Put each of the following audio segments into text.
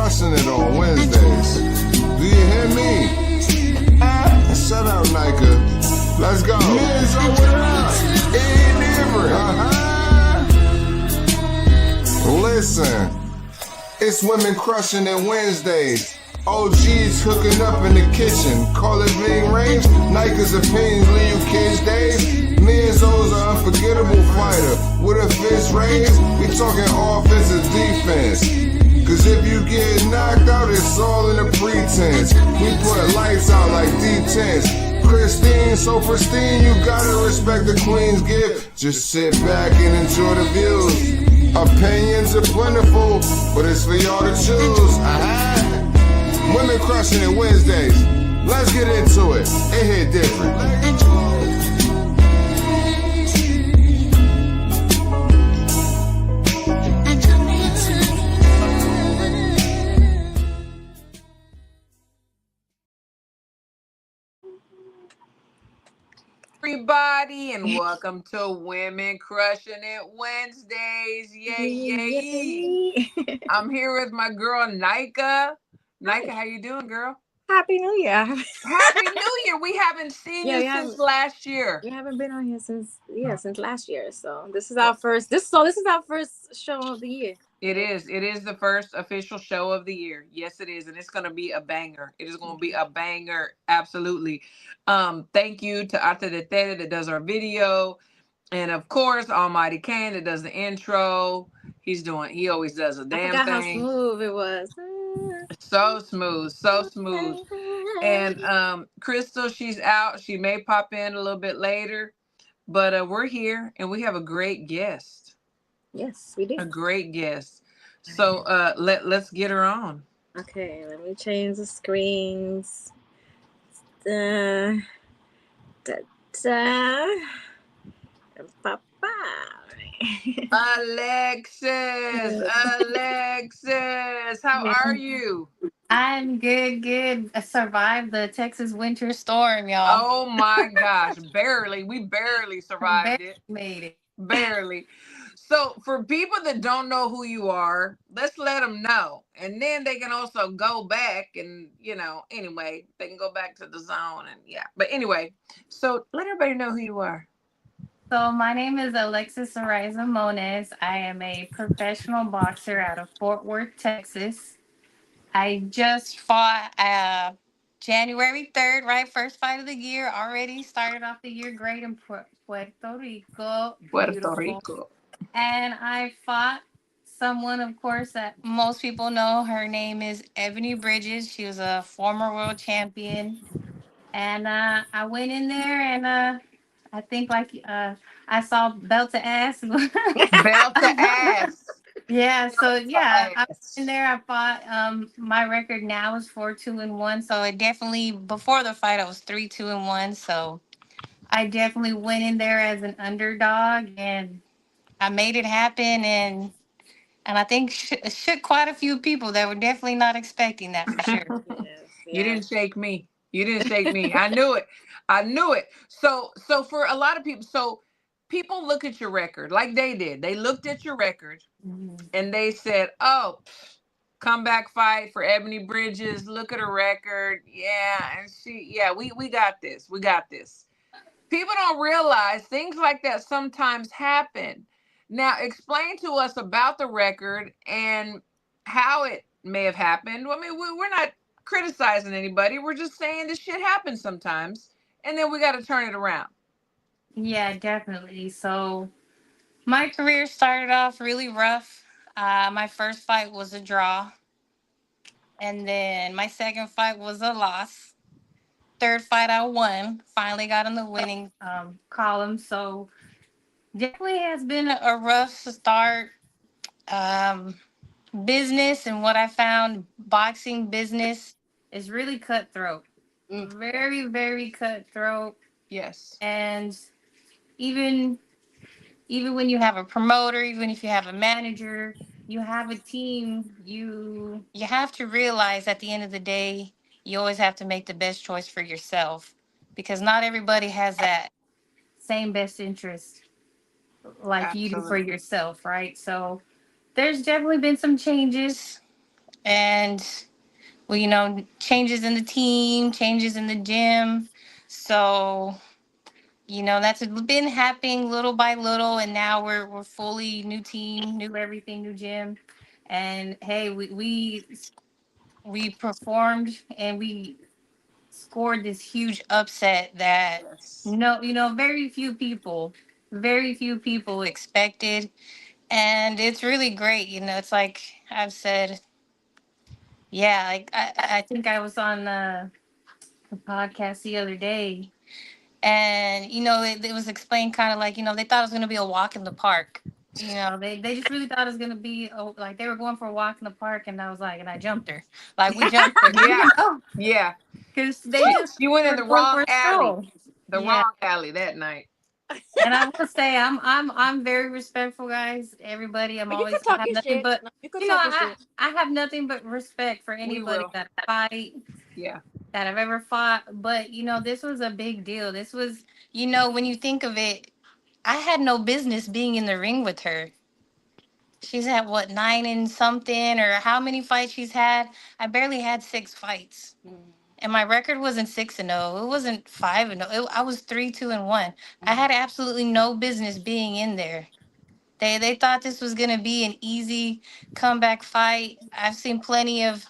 crushing it on Wednesdays. Do you hear me? Shut up, Nayka. Let's go. Men's what up? Ain't different. Listen, it's women crushing it Wednesdays. OGs hooking up in the kitchen. Call it being range. Nayka's opinions leave you kids days. Men's O's an unforgettable fighter. With a fist raised, we talking offensive defense. Cause if you get knocked out, it's all in the pretense. We put lights out like D10s. Christine, so pristine, you gotta respect the queen's gift. Just sit back and enjoy the views. Opinions are plentiful, but it's for y'all to choose. Women crushing it Wednesdays. Let's get into it. It hit different. Everybody, and welcome to Women Crushing It Wednesdays. Yay, yay. I'm here with my girl Nayka. Nayka, how you doing, girl? Happy New Year. Happy New Year. We haven't seen you since last year. We haven't been on here since last year. So this is our first this is our first show of the year. It is the first official show of the year. Yes, it is. And it's going to be a banger. It is going to be a banger. Absolutely. Thank you to Arte de Tere that does our video. And of course, Almighty Kane that does the intro. He always does a damn thing. How smooth it was. So smooth. And Crystal, she's out. She may pop in a little bit later. But we're here and we have a great guest. Yes, we do. A great guest. So let's get her on. Okay, let me change the screens. Alexis, how are you? I'm good. I survived the Texas winter storm, y'all. Oh my gosh, barely. We barely survived it. Made it. Barely. So for people that don't know who you are, let's let them know. And then they can also go back and, anyway, they can go back to the zone and But anyway, so let everybody know who you are. So my name is Alexis Araiza Moniz. I am a professional boxer out of Fort Worth, Texas. I just fought January 3rd, right? First fight of the year. Already started off the year great in Puerto Rico. Puerto Rico. And I fought someone, of course, that most people know. Her name is Ebanie Bridges. She was a former world champion. And I went in there and I think I saw belt to ass. Belt to ass. Yeah, so I was in there. I fought. My record now is 4-2-1. So it definitely, before the fight, I was 3-2-1. So I definitely went in there as an underdog and I made it happen, and I think shook quite a few people that were definitely not expecting that for sure. You didn't shake me. I knew it. So for a lot of people, people look at your record like they did. They looked at your record and they said, "Oh, comeback fight for Ebanie Bridges. Look at her record. Yeah, and we got this. We got this." People don't realize things like that sometimes happen. Now, explain to us about the record and how it may have happened. I mean, we're not criticizing anybody. We're just saying this shit happens sometimes, and then we got to turn it around. Yeah, definitely. So my career started off really rough. My first fight was a draw, and then my second fight was a loss. Third fight I won. Finally got in the winning column. So definitely has been a rough start. Business, and what I found, boxing business is really cutthroat. Very, very cutthroat. Yes. And even when you have a promoter, even if you have a manager, you have a team, you have to realize at the end of the day, you always have to make the best choice for yourself, because not everybody has that same best interest like you do for yourself, right? So there's definitely been some changes and well, changes in the team, changes in the gym. So, that's been happening little by little, and now we're fully new team, new everything, new gym. And hey, we performed and we scored this huge upset that Yes. very few people expected. And it's really great. It's like I've said, yeah, like I think I was on a podcast the other day, and it was explained kind of like, they thought it was going to be a walk in the park. They just really thought it was going to be like they were going for a walk in the park, and I was like, and I jumped her, like we jumped her, Yeah. Yeah. because they She, just she went in were the going wrong for a alley. stroll. The Yeah. wrong alley that night. And I will say, I'm very respectful, guys. Everybody, But you could I talk have your nothing shit. but, No, you could talk your shit. I have nothing but respect for We anybody will. that I fight, Yeah. that I've ever fought. But this was a big deal. This was, when you think of it, I had no business being in the ring with her. She's had what, 9 and something, or how many fights she's had? I barely had 6 fights. And my record wasn't 6-0. It wasn't 5-0. I was 3-2-1. I had absolutely no business being in there. They thought this was gonna be an easy comeback fight. I've seen plenty of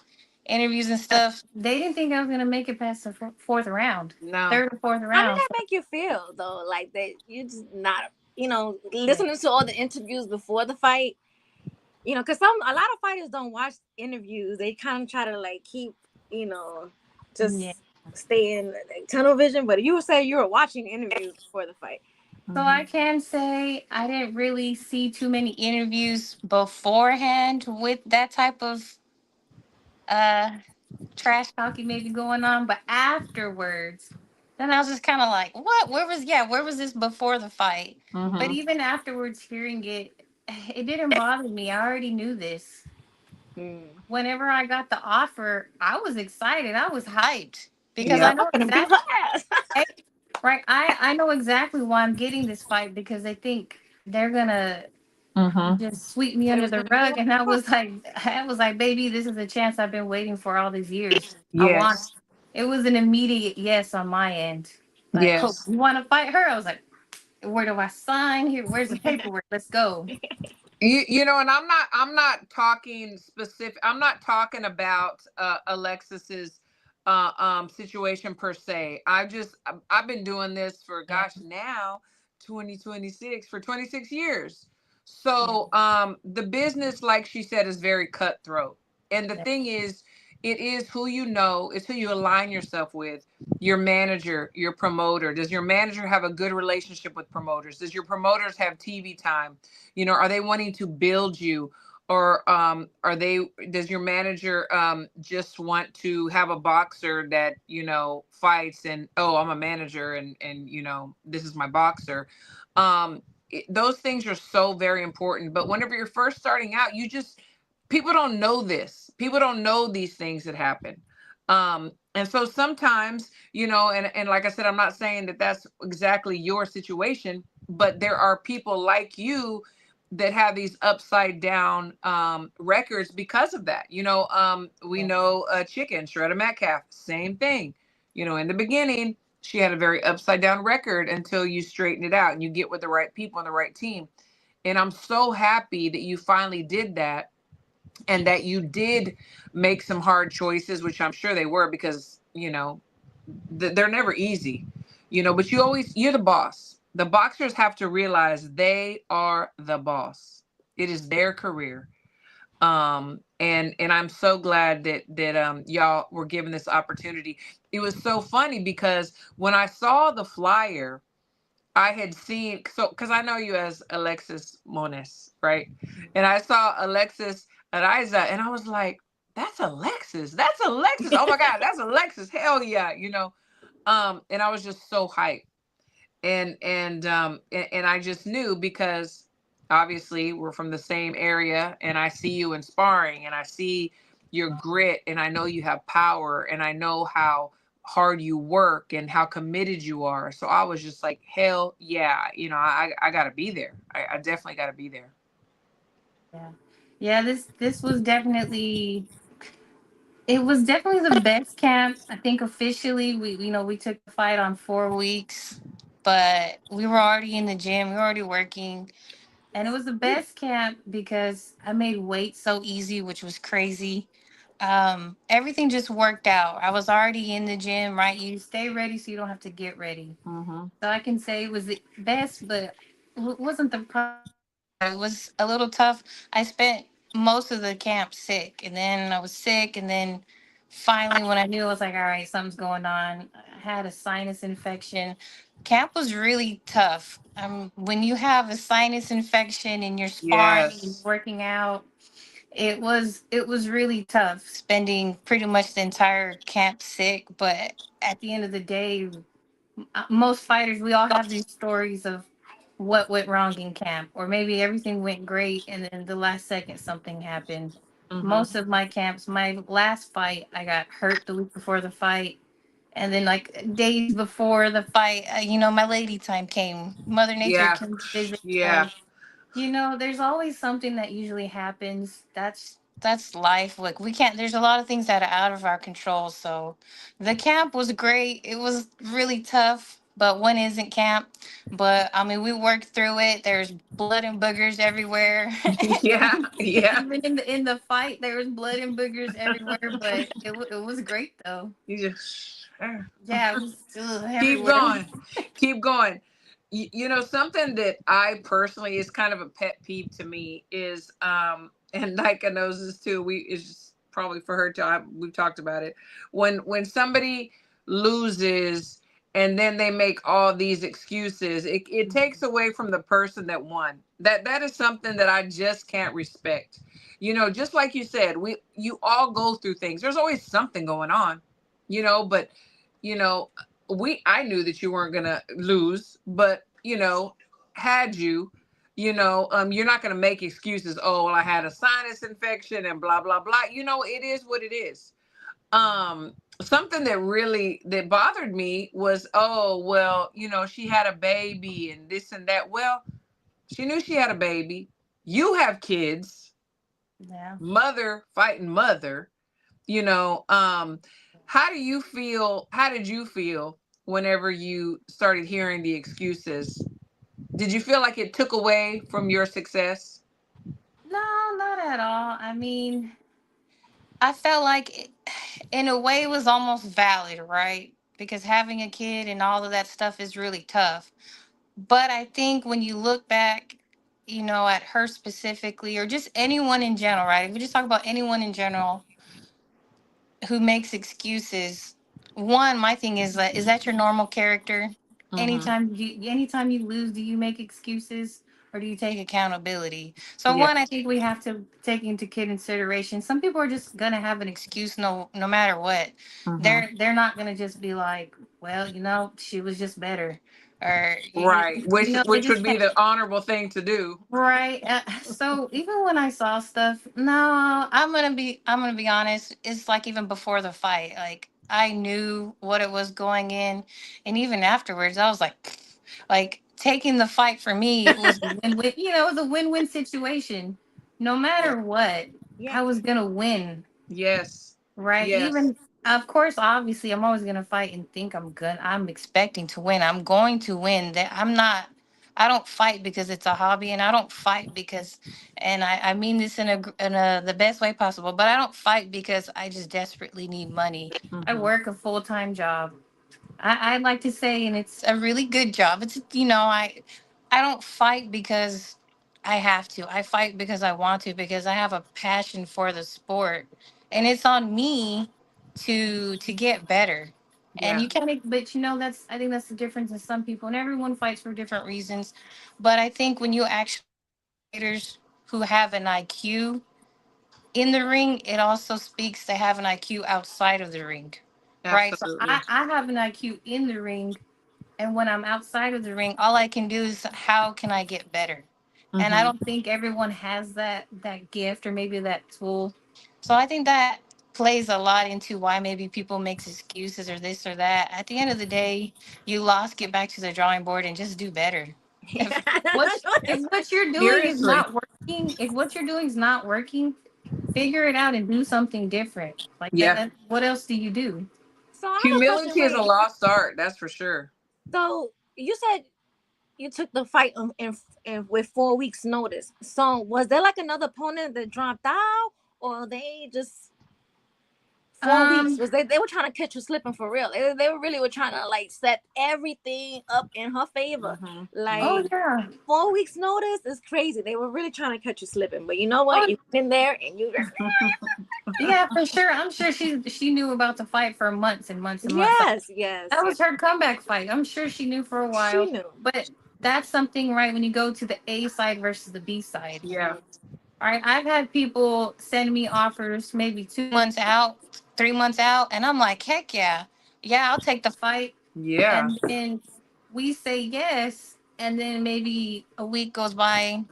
interviews and stuff. They didn't think I was gonna make it past the fourth round, No. third or fourth How did round. that make you feel though? Like that you just not, listening to all the interviews before the fight. Because a lot of fighters don't watch interviews. They kind of try to like keep, you know, Yeah. just stay in like, tunnel vision. But you say you were watching interviews before the fight. So I can say I didn't really see too many interviews beforehand with that type of uh trash talking maybe going on, but afterwards, then I was just kind of like, what? Where was this before the fight? But Mm-hmm. even afterwards, hearing it, it didn't bother me. I already knew this. Mm. Whenever I got the offer, I was excited. I was hyped because Yeah, I Yep. I'm know gonna beat her exactly. ass. Right, I know exactly why I'm getting this fight, because they think they're gonna Mm-hmm. just sweep me But it under was the gonna be rug. one And more. I was like, baby, this is a chance I've been waiting for all these years. I want Yes. it. Was an immediate yes on my end. Like, oh, Yes. you want to fight her? I was like, where do I sign here? Where's the paperwork? Let's go. And I'm not talking specific. I'm not talking about Alexis's situation per se. I've been doing this for Yeah, gosh now 2026 for 26 years. yeah, So the business, like she said, is very cutthroat. And the yeah. thing is, it is who you know, it's who you align yourself with. Your manager, your promoter. Does your manager have a good relationship with promoters? Does your promoters have TV time? Are they wanting to build you, or does your manager just want to have a boxer that fights, and oh, I'm a manager, and this is my boxer. Those things are so very important, but whenever you're first starting out, people don't know this. People don't know these things that happen. And so sometimes, and like I said, I'm not saying that that's exactly your situation, but there are people like you that have these upside down records because of that. We know Chicken, Shredder Metcalf, same thing. In the beginning, she had a very upside down record until you straighten it out and you get with the right people and the right team. And I'm so happy that you finally did that, and that you did make some hard choices, which I'm sure they were, because they're never easy, but you're the boss. The boxers have to realize they are the boss. It is their career. And I'm so glad that y'all were given this opportunity. It was so funny because when I saw the flyer, I had seen, so because I know you as Alexis Moniz, right? And I saw Alexis Araiza, and I was like, "That's Alexis. That's Alexis. Oh my God, that's Alexis. Hell yeah, And I was just so hyped, and I just knew, because obviously we're from the same area, and I see you in sparring, and I see your grit, and I know you have power, and I know how hard you work and how committed you are. So I was just like, hell yeah, I gotta be there. I definitely gotta be there. Yeah, yeah. This was definitely. It was definitely the best camp. I think officially we took the fight on 4 weeks, but we were already in the gym, we were already working. And it was the best camp because I made weight so easy, which was crazy. Everything just worked out. I was already in the gym, right? You stay ready so you don't have to get ready. Mm-hmm. So I can say it was the best, but wasn't the probably the best part. It was a little tough. I spent most of the camp sick, and then I was sick, and then finally, when I knew, I was like, all right, something's going on. I had a sinus infection. Camp was really tough. When you have a sinus infection and you're sparring and Yes. working out, it was really tough spending pretty much the entire camp sick. But at the end of the day, most fighters, we all have these stories of what went wrong in camp, or maybe everything went great and then the last second something happened. Mm-hmm. Most of my camps, my last fight, I got hurt the week before the fight. And then, like days before the fight, my lady time came. Mother Nature Yeah. came to visit. Yeah. So there's always something that usually happens. That's life. Like we can't. There's a lot of things that are out of our control. So, the camp was great. It was really tough, but one isn't camp. But I mean, we worked through it. There's blood and boogers everywhere. Yeah. Yeah. Even in the fight, there was blood and boogers everywhere. But it was great though. You just Yeah, it was keep everywhere. going. Keep going. Something that I personally is kind of a pet peeve to me is and Nayka knows this too. It's probably for her too. We've talked about it. When somebody loses and then they make all these excuses, it takes away from the person that won. That is something that I just can't respect. Just like you said, you all go through things. There's always something going on, but you know I knew that you weren't gonna lose, but had you're not gonna make excuses. Oh, well, I had a sinus infection and blah blah blah. It is what it is. Something that bothered me was, oh well, she had a baby and this and that. Well, she knew she had a baby. You have kids. Yeah. Mother fighting mother. you know um how did you feel whenever you started hearing the excuses? Did you feel like it took away from your success? No, not at all. I mean, I felt like, in a way, it was almost valid, right? Because having a kid and all of that stuff is really tough. But I think when you look back, at her specifically, or just anyone in general, right? If we just talk about anyone in general, who makes excuses. One, my thing is that your normal character? Mm-hmm. Anytime you lose, do you make excuses or do you take accountability? So Yeah. one, I think we have to take into consideration. Some people are just gonna have an excuse no matter what. Mm-hmm. They're not gonna just be like, well, she was just better, or Right, they which would just be can't. the honorable thing to do. Right. So even when I saw stuff, no, I'm gonna be honest. It's like even before the fight, like I knew what it was going in, and even afterwards, I was like taking the fight for me, it was a win-win. It was a win-win situation. No Yeah. matter what, Yeah. I was gonna win. Yes. Right. Yes. Even, of course, obviously, I'm always gonna fight and think I'm good. I'm expecting to win. I'm going to win. That I'm not. I don't fight because it's a hobby, and I don't fight because, and I mean this in the best way possible. But I don't fight because I just desperately need money. I Mm-hmm. work a full-time job. I'd like to say, and it's a really good job. It's I don't fight because I have to. I fight because I want to, because I have a passion for the sport, and it's on me to get better. And Yeah. you can't, but that's I think that's the difference in some people, and everyone fights for different reasons. But I think when you actually see fighters who have an IQ in the ring, it also speaks to have an IQ outside of the ring, right? So Absolutely. I have an IQ in the ring, and when I'm outside of the ring, all I can do is how can I get better? And I don't Mm-hmm. think everyone has that gift or maybe that tool. So I think that plays a lot into why maybe people make excuses or this or that. At the end of the day, you lost, get back to the drawing board and just do better. If what if what you're doing is Seriously. not working, if what you're doing is not working, figure it out and do something different. Like Yeah. what else do you do? So I have a question Humility for is a you. lost art, that's for sure. So you said you took the fight in with 4 weeks notice. So was there like another opponent that dropped out, or they just 4 weeks? Um, Was they were trying to catch you slipping for real? They were really were trying to like set everything up in her favor. Hmm. oh Like yeah. 4 weeks notice is crazy. They were really trying to catch you slipping. But you know what? Oh You went in there and you just yeah, for sure. I'm sure she knew about the fight for months and months and months. Like, yes, yes, that yes. was her comeback fight. I'm sure she knew for a She while. knew. But that's something, right, when you go to the A side versus the B side. Yeah. All right, I've had people send me offers maybe 2 months out, 3 months out, and I'm like, heck yeah, yeah, I'll take the fight. Yeah. And then we say yes, and then maybe a week goes by,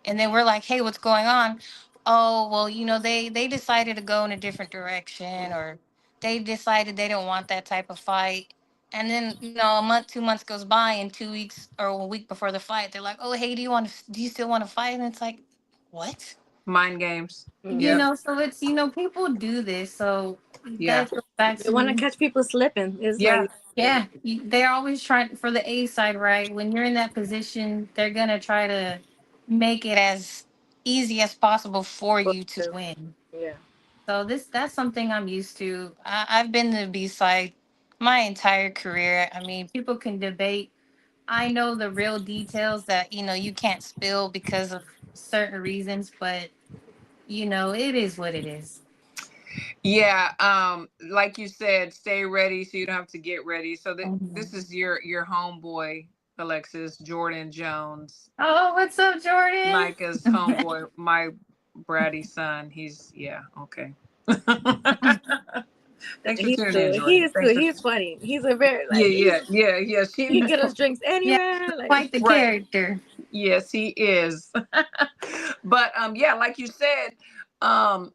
and then we're like, hey, what's going on? Oh, well, they decided to go in a different direction, or they decided they don't want that type of fight. And then a month, 2 months goes by, and 2 weeks or a week before the fight, they're like, oh, hey, do you still want to fight? And it's like, what? Mind games. Mm. Yep. So it's people do this. So Yeah. that goes back They want to to, catch people slipping. It's Yeah. like yeah, they're always trying for the A side, right? When you're in that position, they're gonna try to make it as easy as possible for you to win. yeah. So that's something I'm used to. I've been the B side my entire career. I mean, people can debate. I know the real details that you can't spill because of certain reasons, but it is what it is. Yeah. Like you said, stay ready so you don't have to get ready. So this Mhm. is your homeboy, Alexis Jordan Jones, Oh, what's up, Jordan? Nayka's homeboy, my bratty son. He's yeah, okay. Thanks for tuning in, Jordan. Thanks for He's funny. He's a very yeah, like yeah, yeah, yeah. She he can get us knows. drinks Yeah, anywhere. Like quite the Right. character. Yes, he is. But yeah, like you said, um,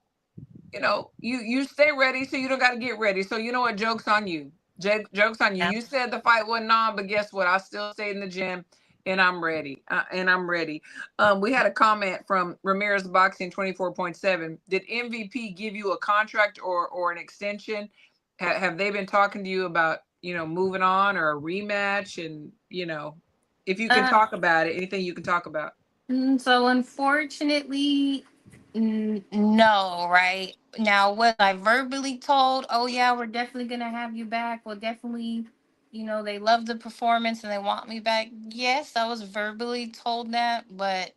you stay ready so you don't got to get ready. So you know what? Joke's on you. Joke's on you. Yeah. You said the fight wasn't on, but guess what? I still stayed in the gym and I'm ready. We had a comment from Ramirez Boxing 24.7. Did MVP give you a contract or an extension? Have they been talking to you about, moving on or a rematch? And, if you can Uh, talk about it, anything you can talk about. so unfortunately, no. Right now, was I verbally told? Oh yeah, we're definitely gonna have you back. Well, definitely. They love the performance and they want me back. Yes, I was verbally told that, but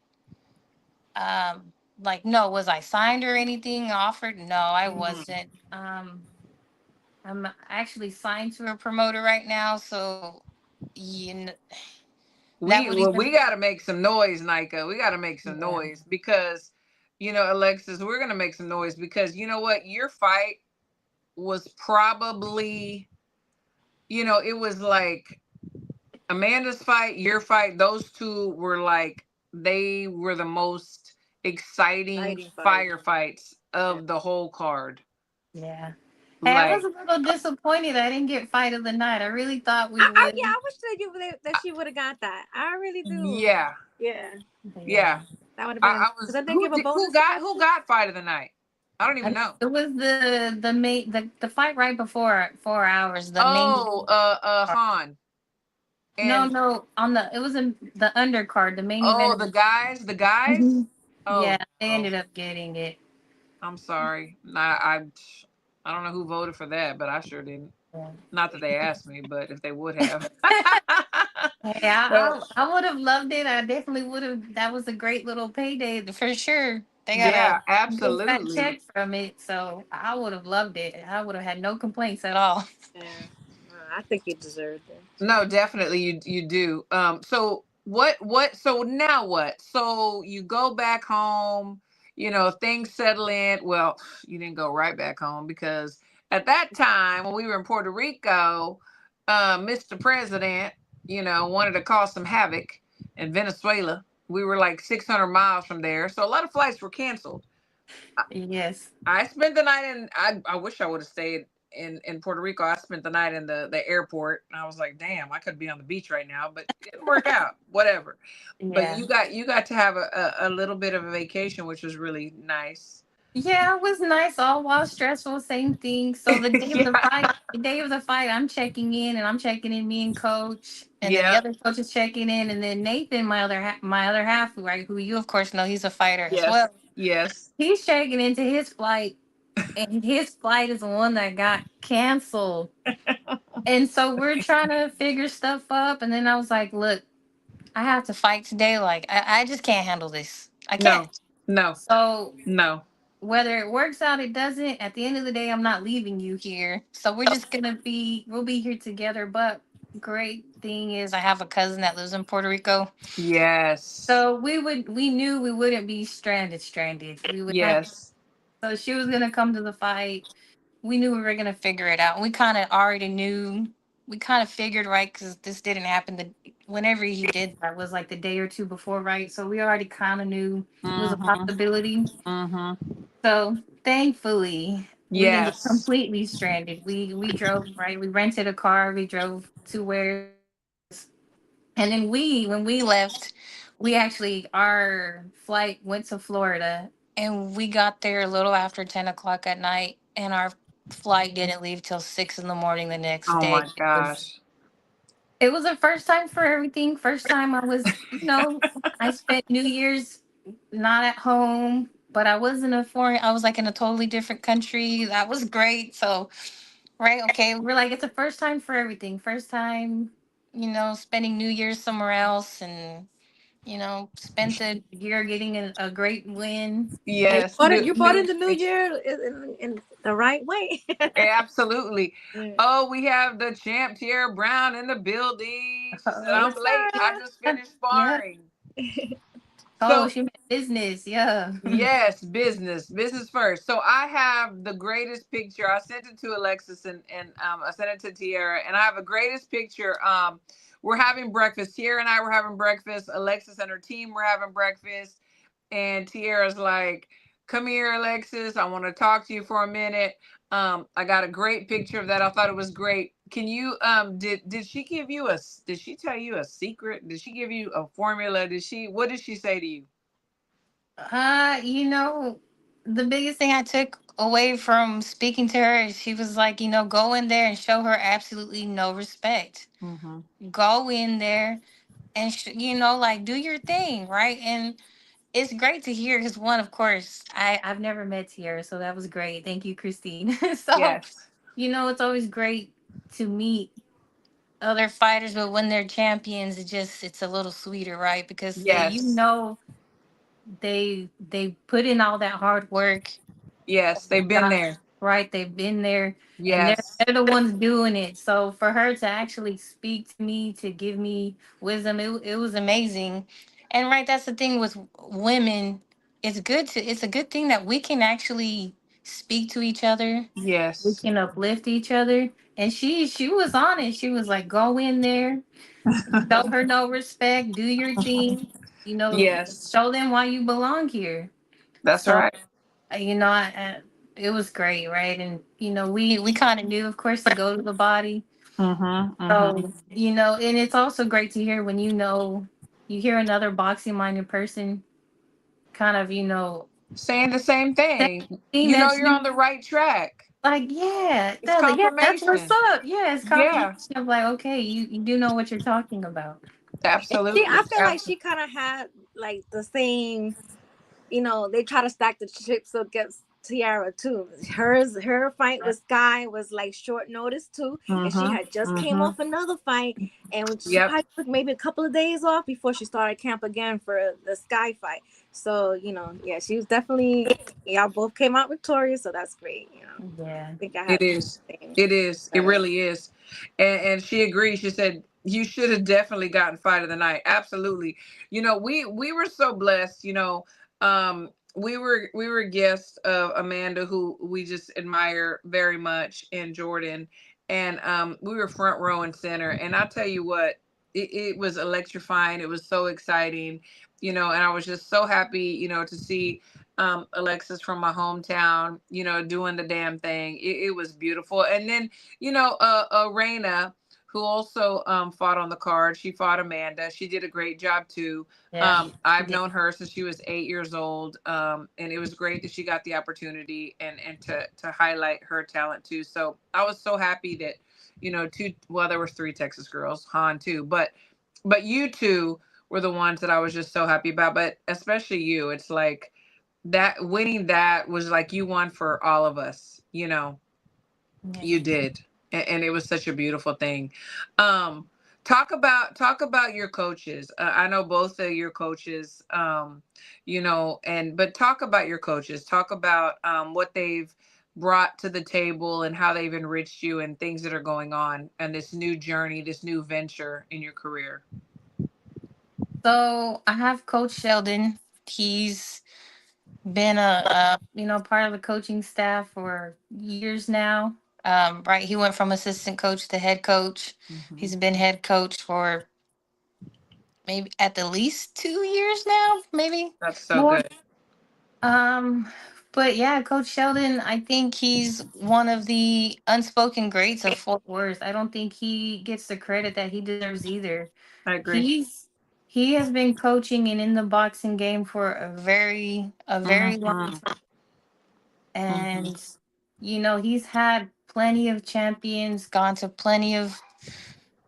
like, no, was I signed or anything offered? No, I Mhm. wasn't. I'm actually signed to a promoter right now, so you know, that would even. We got to make some noise, Nika. We got to make some Yeah. noise because, Alexis, we're gonna make some noise because you know what, your fight was probably, it was like Amanda's fight, your fight. Those two were like they were the most exciting exciting fight. firefights Yeah. of the whole card. Yeah. Hey, I was Like, a little disappointed I didn't get fight of the night. I really thought we Yeah, would. I wish that she would have got that. I really do. yeah, Yeah. yeah. Yeah. That would have been I because was I didn't give a who bonus for got that too. fight of the night? I don't even know. It was the fight right before 4 hours. The main. Oh, Han No, and no, on the it was in the undercard, the main oh, event. the guys. Mhm. Oh Yeah, they no, ended up getting it. I'm sorry. I don't know who voted for that, but I sure didn't. Yeah. Not that they asked me, but if they would have. Hey, But I would have loved it. I definitely would have. That was a great little payday for sure. They got a yeah, big fat absolutely. check from it, so I would have loved it. I would have had no complaints at all. Yeah. I think you deserved it. No, definitely you do. So so now what? So you go back home, things settle in. Well, you didn't go right back home because at that time when we were in Puerto Rico, Mr. President, wanted to cause some havoc in Venezuela. We were like 600 miles from there. So a lot of flights were canceled. Yes. I spent the night in. I wish I would have stayed in Puerto Rico. I spent the night in the airport, and I was like, "Damn, I could be on the beach right now," but it didn't work out. Whatever. But Yeah. you got to have a little bit of a vacation, which was really nice. Yeah, it was nice. All while stressful, same thing. So Yeah. the day of the fight, I'm checking in, and I'm checking in me and coach, and then the Yep. other coach is checking in, and then Nathan, my other half, right, who you of course know, he's a fighter as Yes. well. Yes. He's checking into his flight, and his flight is the one that got canceled. And so we're trying to figure stuff up, and then I was like, "Look, I have to fight today. Like, I just can't handle this. I can't." No. No. So No. whether it works out, it doesn't. At the end of the day, I'm not leaving you here. So we'll be here together. But great thing is, I have a cousin that lives in Puerto Rico. Yes. So we knew we wouldn't be stranded. We would have. Yes. So she was gonna come to the fight. We knew we were gonna figure it out. We kind of already knew. We kind of figured, right, because this didn't happen. Whenever he did that was like the day or two before, right? So we already kind of knew it was a Mm-hmm. possibility. Mm-hmm. So thankfully, we didn't get Yes. completely stranded. We drove, right. We rented a car. We drove to where it was, and then when we left, we actually our flight went to Florida, and we got there a little after 10 o'clock at night, and our flight didn't leave till 6 in the morning the next Oh day. my gosh. It was a first time for everything. First time I was, I spent New Year's not at home, but I was in a foreign, I was like in a totally different country. That was great. So, right, okay, we're like, it's a first time for everything. First time, spending New Year's somewhere else, and, spent the year getting a great win. And Yes. you bought in the new year in the right way. Absolutely. Yeah. Oh, we have the champ Tierra Brown in the building. She said, Oh, I'm what's late. I up? just finished Yeah. sparring. Oh, So she meant business. Yeah. yes, business first. So I have the greatest picture. I sent it to Alexis and I sent it to Tierra, and I have a greatest picture. We're having breakfast. Tierra and I were having breakfast. Alexis and her team were having breakfast, and Tierra's like, "Come here, Alexis. I want to talk to you for a minute." I got a great picture of that. I thought it was great. Can you did she give you a did she tell you a secret? Did she give you a formula? What did she say to you? You know, the biggest thing I took away from speaking to her is she was like, go in there and show her absolutely no respect. Mm-hmm. Go in there and, like do your thing, right? And it's great to hear because, one, of course, I've never met Tierra, so that was great. Thank you, Christine. So, Yes. it's always great to meet other fighters, but when they're champions, it's a little sweeter, right? Because Yes. they put in all that hard work. Yes. They've been Not there. right. They've been there, and Yes. they're the ones doing it. So for her to actually speak to me, to give me wisdom, it was amazing. And right, that's the thing with women. It's a good thing that we can actually speak to each other. We Yes. can uplift each other. And she was on it. She was like, go in there, show her no respect, do your thing, Yes. show them why you belong here. That's So right. it was great, right? And we kind of knew, of course, to go to the body. Mm-hmm. Mm-hmm. So and it's also great to hear when you hear another boxing minded person kind of Saying the same that thing. thing You know that you're on you the right track. like. Yeah, It's yeah, that's what's confirmation. up. Yeah, it's Yeah. confirmation of like, okay, you do know what you're talking about. And I Absolutely. feel like she kind of had like the same, they try to stack the chips against Tiara too. Her fight with Sky was like short notice too, and she Mm-hmm. had just came Mm-hmm. off another fight, and she Yep. probably took maybe a couple of days off before she started camp again for the Sky fight. So yeah, she was definitely, y'all both came out victorious, so that's great. Yeah. I think I It had is. the same It is. It setup. really is. And she agreed. She said you should have definitely gotten fight of the night. Absolutely. We were so blessed. We were guests of Amanda, who we just admire very much, in Jordan, and we were front row and center. And I tell you what, it was electrifying. It was so exciting. And I was just so happy, to see Alexis from my hometown, doing the damn thing. It was beautiful. And then, Raina, who also fought on the card. She fought Amanda. She did a great job too. Yeah, she I've did. known her since she was 8 years old, and it was great that she got the opportunity and to highlight her talent too. So I was so happy that two. Well, there were three Texas girls, Han too, but you two were the ones that I was just so happy about. But especially you, it's like that winning that was like you won for all of us. You Yeah. did, and it was such a beautiful thing. Um, talk about your coaches. I know both of your coaches. And but talk about your coaches. Talk about what they've brought to the table and how they've enriched you and things that are going on and this new journey, this new venture in your career. So I have Coach Sheldon. He's been a part of the coaching staff for years now. Right, he went from assistant coach to head coach. Hmm. He's been head coach for maybe at the least 2 years now, maybe That's so more. good. Um, but yeah, Coach Sheldon, I think he's one of the unspoken greats of Fort Worth. I don't think he gets the credit that he deserves either. I agree. He's he has been coaching and in the boxing game for a very long Hmm. time, Hmm. and he's had plenty of champions, gone to plenty of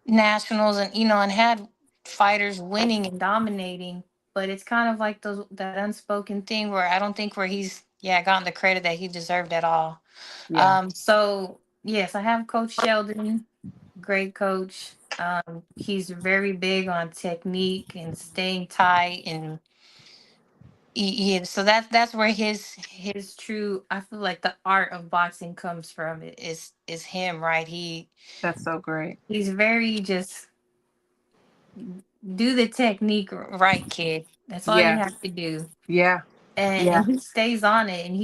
nationals, and and had fighters winning and dominating. But it's kind of like that unspoken thing where I don't think where he's gotten the credit that he deserved at all. Yeah, So yes, I have Coach Sheldon, great coach. He's very big on technique and staying tight, and so that's where his true, I feel like, the art of boxing comes from. Is him, right? that's so great. He's very just do the technique right, kid. That's all you Yeah, have to do. yeah, and yeah. and he stays on it, and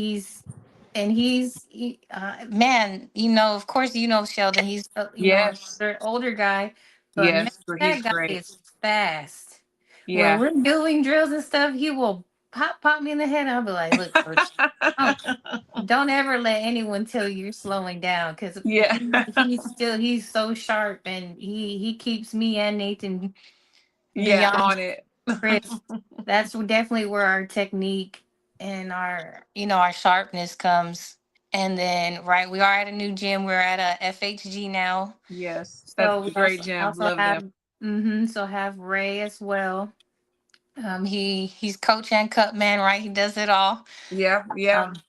man, of course, Sheldon. He's Yes, older guy, but man, yes. He's that guy great. is fast. When Yeah. we're doing drills and stuff, he will pop me in the head. I'll be like, look, coach, oh, don't ever let anyone tell you you're slowing down, because Yeah. he's so sharp, and he keeps me and Nathan Yeah, beyond on it. Chris. That's definitely where our technique and our sharpness comes. And then, right, we are at a new gym. We're at a FHG now. Yes, that's So we a great gym. also Love them. have Ray as well. He's coach and cut man, right? He does it all. Yeah, yeah. Um,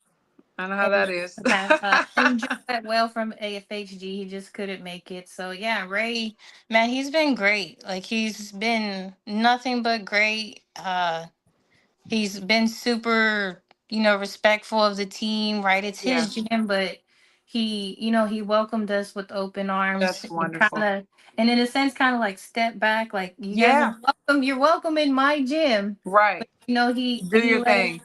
I know how and that is. have enjoyed that well from AFHG. He just couldn't make it. So yeah, Ray, man, he's been great. Like, he's been nothing but great. He's been super, respectful of the team, right? It's Yeah, his gym, but he welcomed us with open arms, that's and kind wonderful. of, and in a sense, kind of like step back, like, you guys are Yeah, welcome. You're welcome in my gym. right. But he Do he your let us thing.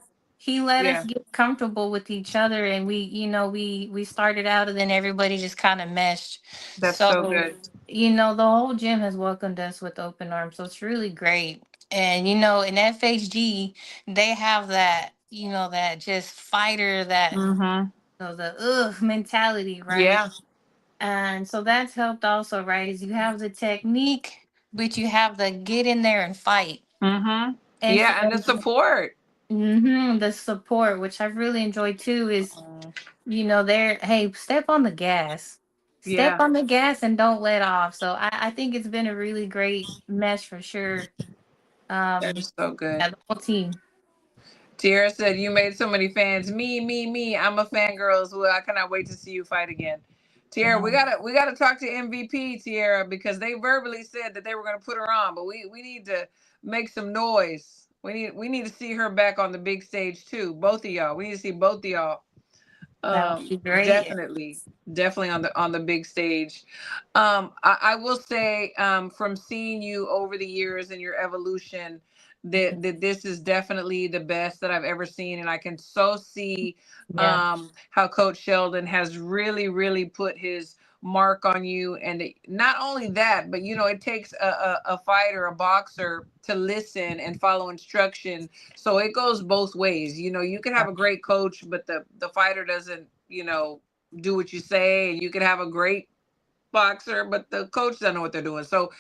Yeah, get comfortable with each other, and we started out, and then everybody just kind of meshed. that's so So good. the whole gym has welcomed us with open arms, so it's really great. And in FHG, they have that just fighter, that Mm-hmm. the mentality, right? Yeah. And so that's helped also, right? Is you have the technique, but you have the get in there and fight. Mm-hmm. And so Yeah, and the support. the support, which I've really enjoyed too, is Mm, they're, hey, step on the gas. Step yeah, on the gas and don't let off. So I think it's been a really great mesh for sure. that is so good. Yeah, the whole team. Tierra said, "You made so many fans. Me, me, me. I'm a fangirl as well. I cannot wait to see you fight again." Tierra, we Yeah. gotta talk to MVP Tierra because they verbally said that they were gonna put her on, but we need to make some noise. We need to see her back on the big stage too. Both of y'all. We need to see both of y'all. That would be great. Definitely on the big stage. I will say, from seeing you over the years and your evolution, that this is definitely the best that I've ever seen, and I can so see Yeah. how Coach Sheldon has really, really put his mark on you. And not only that, but it takes a fighter, a boxer, to listen and follow instruction. So it goes both ways. You can have a great coach, but the fighter doesn't do what you say. And you can have a great boxer, but the coach doesn't know what they're doing. So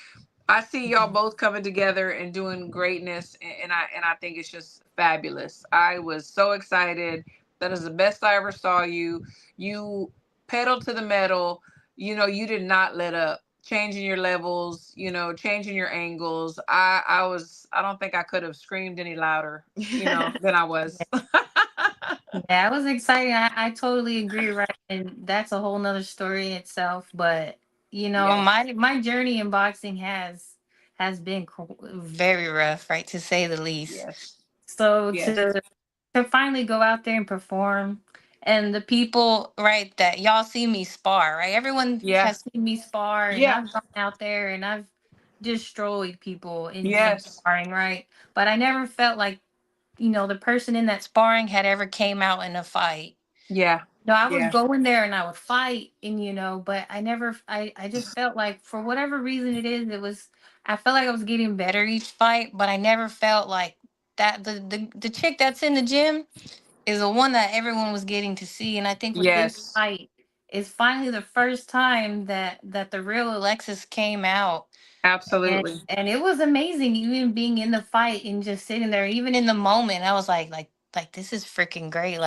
I see y'all both coming together and doing greatness, and I think it's just fabulous. I was so excited. That is the best I ever saw you. You pedal to the metal. You did not let up. Changing your levels, changing your angles. I don't think I could have screamed any louder, than I was. Yeah, it was exciting. I totally agree, right? And that's a whole nother story in itself. But Yes. my journey in boxing has been very rough, right, to say the least. Yes. So Yes. to finally go out there and perform, and the people, right, that y'all see me spar, right? Everyone Yeah. has seen me spar, and Yeah. I've gone out there and I've destroyed people in Yes. sparring, right? But I never felt like the person in that sparring had ever came out in a fight. Yeah. No, I would Yeah. go in there and I would fight, and but I never, I just felt like, for whatever reason it is, I felt like I was getting better each fight, but I never felt like that. The chick that's in the gym is the one that everyone was getting to see, and I think with this Yes. fight is finally the first time that the real Alexis came out, and Absolutely. and it was amazing, even being in the fight and just sitting there, even in the moment. I was like this is freaking great.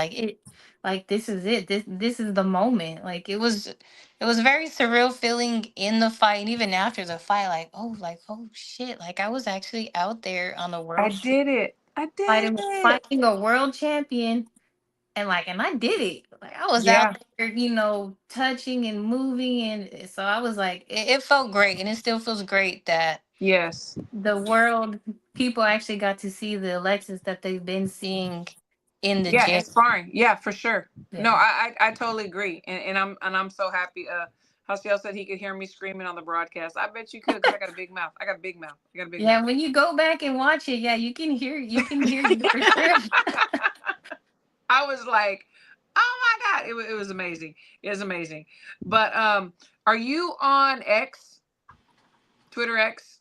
Like this is it. This is the moment. It was very surreal feeling in the fight, and even after the fight, like oh shit, like I was actually out there on the I world stage did it. I did fighting it. fighting a world champion, and I did it. Like I was out Yeah. there, touching and moving, and so I was like, it felt great, and it still feels great that Yes. the world people actually got to see the Alexis that they've been seeing in the Yeah, gym. and sparring. Yeah, for sure. No, Yeah. I totally agree. And I'm so happy. Hasiel said he could hear me screaming on the broadcast. I bet you could, because I got a big mouth. I got a big mouth. I got a big Yeah, mouth. when you go back and watch it, yeah, you can hear you for sure. I was like, oh my God. It was amazing. It was amazing. But are you on X? Twitter X?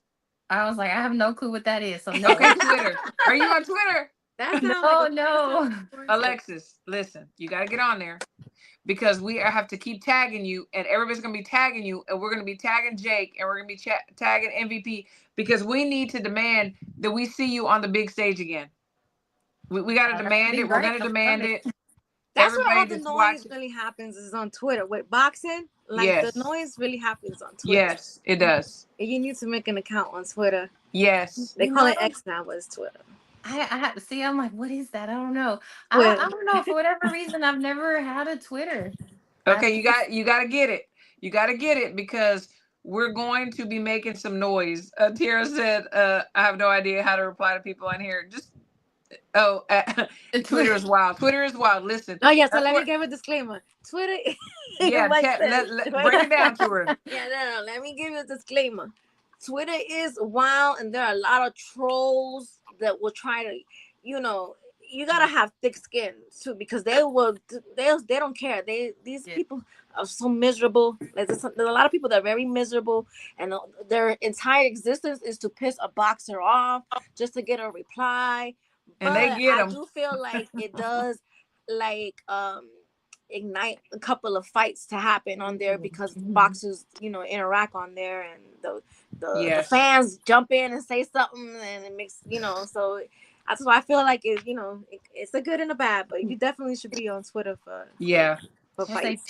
I was like, I have no clue what that is, so no. Okay, Twitter. Are you on Twitter? That sounds like No, a that sounds no. like a porn show. Alexis, listen, you got to get on there, because we have to keep tagging you, and everybody's going to be tagging you, and we're going to be tagging Jake, and we're going to be tagging MVP, because we need to demand that we see you on the big stage again. We got to That'd demand be it. We're great. going to I love demand it. it. That's where Everybody all the that's noise watching. really happens, is on Twitter. With boxing, like the Yes. noise really happens on Twitter. Yes, it does. You need to make an account on Twitter. Yes. They You call know, it X now, but it's Twitter. I have to see. I'm like, what is that? I don't know. I Twitter. don't know. For whatever reason, I've never had a Twitter. I Okay, you got to get it. You got to get it, because we're going to be making some noise. Tara said, I have no idea how to reply to people on here. Just Oh, Twitter is wild. Twitter is wild. Listen, Oh yeah, so that's let me what. give a disclaimer. Twitter, Yeah, like said, break Twitter. it down to her. Yeah, no, let me give you a disclaimer. Twitter is wild, and there are a lot of trolls that will try to, you know, you gotta have thick skin too, because they don't care. These Yeah. people are so miserable. There's a lot of people that are very miserable, and their entire existence is to piss a boxer off just to get a reply. And they But get I them. do feel like it does, like ignite a couple of fights to happen on there, because Mhm. boxers interact on there, and the Yes. fans jump in and say something, and it makes so that's why I feel like it's a good and a bad, but you definitely should be on Twitter Yeah. for Once they fights.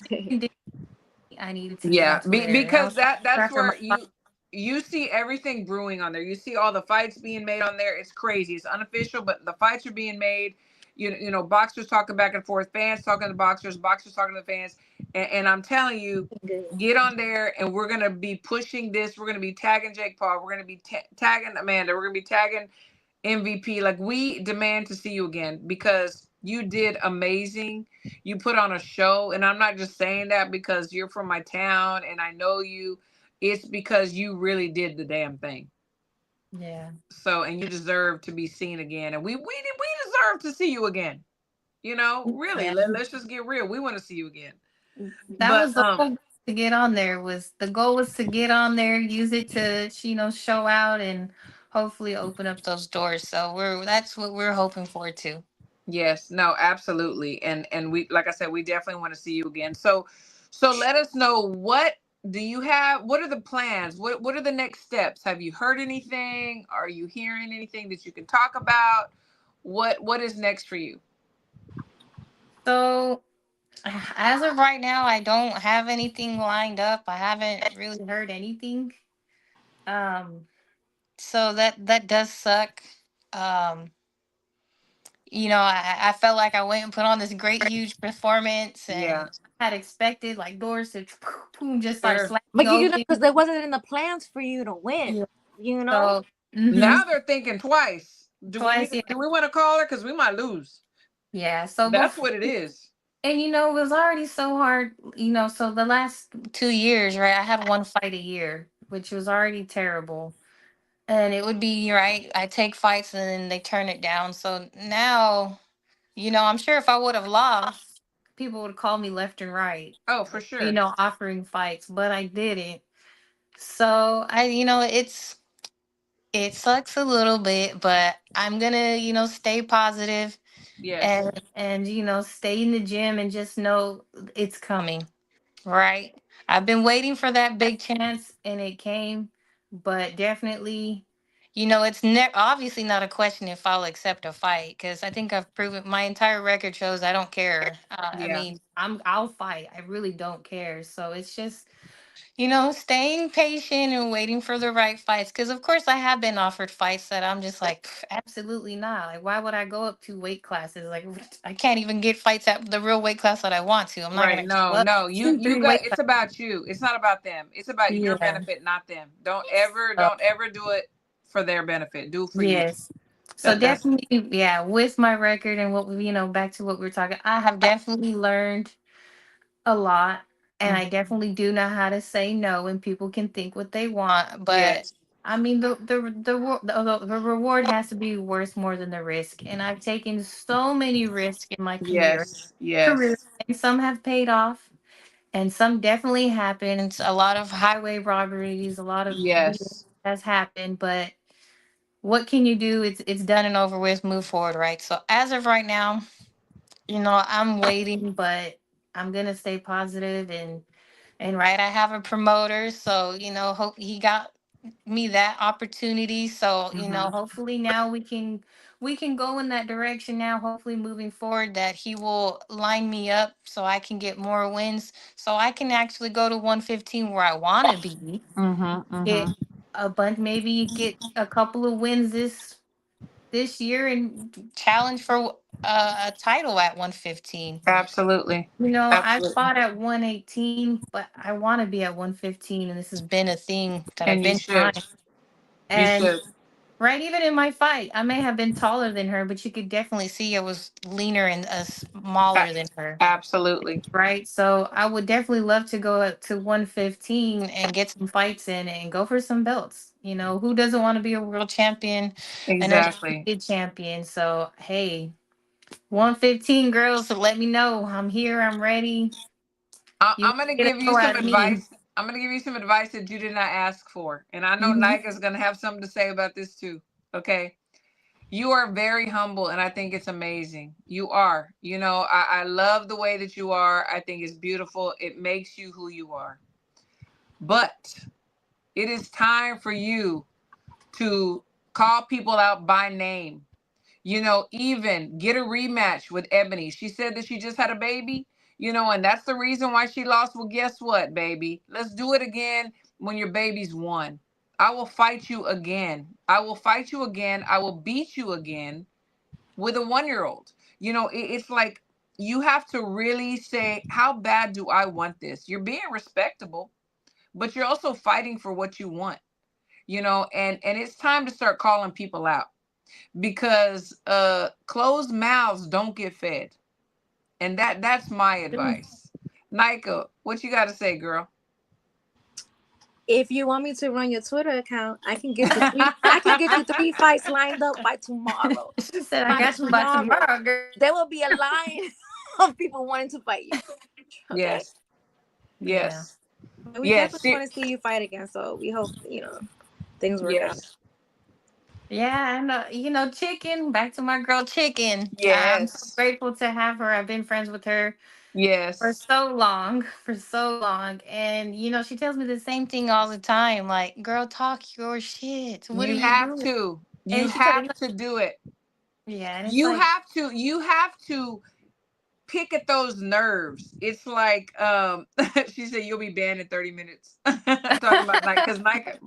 I needed to get Yeah. on Twitter. I Because was that's cracking my where you see everything brewing on there. You see all the fights being made on there. It's crazy. It's unofficial, but the fights are being made. Boxers talking back and forth, fans talking to boxers, boxers talking to the fans, and I'm telling you, get on there, and we're gonna be pushing this. We're gonna be tagging Jake Paul. We're gonna be tagging Amanda. We're gonna be tagging MVP. Like, we demand to see you again, because you did amazing. You put on a show, and I'm not just saying that because you're from my town and I know you. It's because you really did the damn thing. Yeah. So, and you deserve to be seen again, and we deserve to see you again. Really, Yeah. let's just get real. We want to see you again. That But was the whole to get on there. Was the goal was to get on there, use it to show out, and hopefully open up those doors. So that's what we're hoping for too. yes, no, absolutely. And we, like I said, we definitely want to see you again. So let us know, what do you have, what are the plans? What are the next steps? Have you heard anything? Are you hearing anything that you can talk about? What is next for you? So as of right now, I don't have anything lined up. I haven't really heard anything. Um, so that does suck. Um, I felt like I went and put on this great huge performance Yeah, and had expected like doors to boom, just start sure. slamming But you know, open. because there wasn't in the plans for you to win. Yeah. You know. So Now they're thinking twice. twice, yeah. Do we want to call her because we might lose? Yeah. So That's before, what it is. and it was already so hard, so the last 2 years, right? I had one fight a year, which was already terrible. And it would be right. I take fights and then they turn it down. So now, I'm sure if I would have lost, people would call me left and right, Oh, for sure. offering fights, but I didn't. So it sucks a little bit, but I'm gonna, stay positive Yes. and stay in the gym and just know it's coming. Right. I've been waiting for that big chance and it came, but definitely, it's obviously not a question if I'll accept a fight because I think I've proven my entire record shows I don't care. I Yeah. mean, I'll fight. I really don't care. So it's just, staying patient and waiting for the right fights. Because of course I have been offered fights that I'm just like, "Pff, absolutely not. Like, why would I go up 2 weight classes? Like, I can't even get fights at the real weight class that I want to. I'm not Right. gonna go No, up no. You two, you three got, weight it's about you. It's not about them. It's about your Yeah. benefit, not them. So, Don't ever do it for their benefit. Do it for you. yes. So That's definitely, yeah, with my record and what back to what we are talking, I have definitely learned a lot and I mhm. definitely do know how to say no and people can think what they want, but Yes. I mean the reward has to be worth more than the risk. And I've taken so many risks in my Yes. career Yes. and some have paid off and some definitely happened. A lot of highway robberies, a lot of Yes. has happened, but what can you do? It's done and over with. Move forward, right? So as of right now, I'm waiting, but I'm gonna stay positive and right. I have a promoter, so hope he got me that opportunity. So Hmm. hopefully now we can go in that direction now. Hopefully moving forward that he will line me up so I can get more wins, so I can actually go to 115 where I want to be. Hmm. Hmm. Get a bunch, maybe get a couple of wins this year and challenge for a title at 115. Absolutely. I Absolutely. fought at 118, but I want to be at 115, and this has been a thing that I've And you been should. trying. You And should. right, even in my fight, I may have been taller than her, but you could definitely see I was leaner and A- smaller than her. Absolutely. Right, so I would definitely love to go up to 115 and get some fights in and go for some belts. Who doesn't want to be a world champion, an Exactly. undisputed champion? So hey, 115 girls, so let me know. I'm here. I'm ready. You I'm gonna get a give you throw some out of me. advice. I'm gonna give you some advice that you did not ask for, and I know Hmm. Nike is gonna have something to say about this too. Okay. You are very humble, and I think it's amazing. You are. I love the way that you are. I think it's beautiful. It makes you who you are. But it is time for you to call people out by name. Even get a rematch with Ebony. She said that she just had a baby, and that's the reason why she lost. Well, guess what, baby? Let's do it again when your baby's one. I will fight you again. I will fight you again. I will beat you again with a 1 year old. It's like you have to really say, how bad do I want this? You're being respectable, but you're also fighting for what you want, and it's time to start calling people out because closed mouths don't get fed. And that's my advice. Nayka, what you got to say, girl? If you want me to run your Twitter account, I can get you three. I can get you three fights lined up by tomorrow. She said, "I By got you by tomorrow, tomorrow, girl." there will be a line of people wanting to fight you. Okay, Yes. Yeah. Yes. but we Yes. definitely want to see you fight again. So we hope things work out. Yes. Yeah, and Chicken. Back to my girl, Chicken. I'm so Yes. grateful to have her. I've been friends with her for Yes. so long, for so long. And she tells me the same thing all the time. Like, girl, talk your shit. What are You you have doing? to. You And she told me, have to do it. yeah, and it's You like, have to. You have to pick at those nerves. It's like she said you'll be banned in 30 minutes. Talking about Nike because Nike